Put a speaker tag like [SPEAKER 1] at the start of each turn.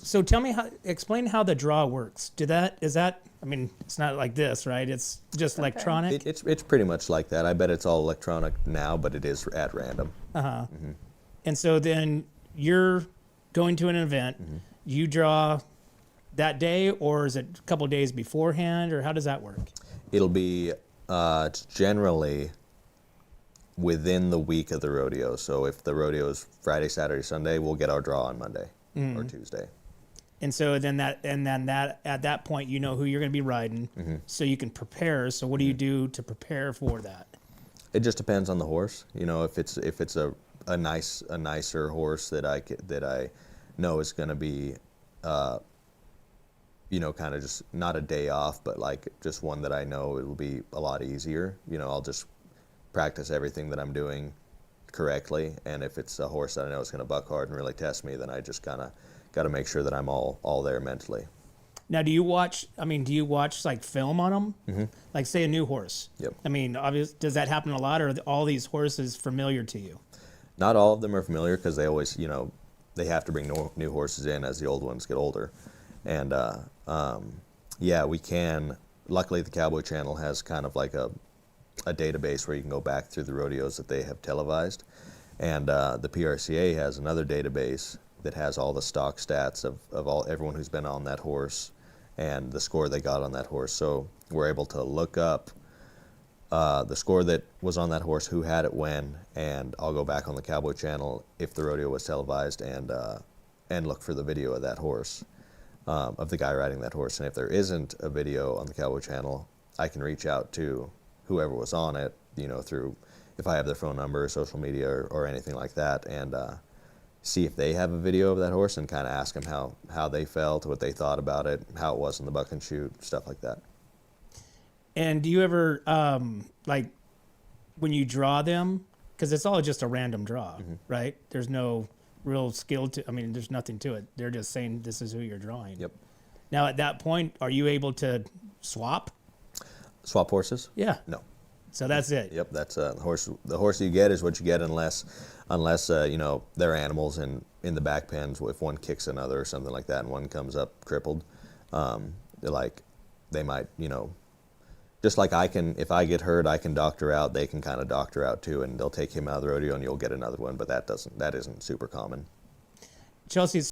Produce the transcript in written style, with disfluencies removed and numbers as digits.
[SPEAKER 1] So tell me explain how the draw works. I mean, it's not like this, right? It's just electronic.
[SPEAKER 2] It's pretty much like that. I bet it's all electronic now, but it is at random.
[SPEAKER 1] And so then you're going to an event, you draw that day, or is it a couple days beforehand, or how does that work?
[SPEAKER 2] It'll be it's generally within the week of the rodeo. So if the rodeo is Friday, Saturday, Sunday, we'll get our draw on Monday or Tuesday.
[SPEAKER 1] And so then that at that point, you know who you're going to be riding, so you can prepare. So what do you do to prepare for that?
[SPEAKER 2] It just depends on the horse. You know, if it's a nicer horse that I know is going to be, you know, kind of just not a day off, but like just one that I know it'll be a lot easier. You know, I'll just practice everything that I'm doing correctly. And if it's a horse that I know is going to buck hard and really test me, then I just kind of got to make sure that I'm all there mentally.
[SPEAKER 1] Now, do you watch like film on them? Like say a new horse?
[SPEAKER 2] Yep.
[SPEAKER 1] I mean, does that happen a lot, or are all these horses familiar to you?
[SPEAKER 2] Not all of them are familiar because they always, you know, they have to bring new horses in as the old ones get older. And yeah, we can. Luckily, the Cowboy channel has kind of like a database where you can go back through the rodeos that they have televised. And the PRCA has another database that has all the stock stats of everyone who's been on that horse and the score they got on that horse. So we're able to look up the score that was on that horse, who had it when, and I'll go back on the Cowboy channel if the rodeo was televised and look for the video of that horse, of the guy riding that horse. And if there isn't a video on the Cowboy channel, I can reach out to whoever was on it, you know, through, if I have their phone number, social media, or anything like that, and see if they have a video of that horse and kind of ask them how they felt, what they thought about it, how it was in the buck and shoot, stuff like that.
[SPEAKER 1] And do you ever, like, when you draw them, because it's all just a random draw, right? There's no real skill to, I mean, there's nothing to it. They're just saying this is who you're drawing.
[SPEAKER 2] Yep.
[SPEAKER 1] Now, at that point, are you able to swap?
[SPEAKER 2] Swap horses?
[SPEAKER 1] Yeah.
[SPEAKER 2] No.
[SPEAKER 1] So that's it.
[SPEAKER 2] Yep, that's the horse. The horse you get is what you get, unless you know, they're animals in the back pens. If one kicks another or something like that, and one comes up crippled, they might, you know, just like I can, if I get hurt, I can doctor out. They can kind of doctor out too, and they'll take him out of the rodeo, and you'll get another one. But that isn't super common.
[SPEAKER 1] Chelsea,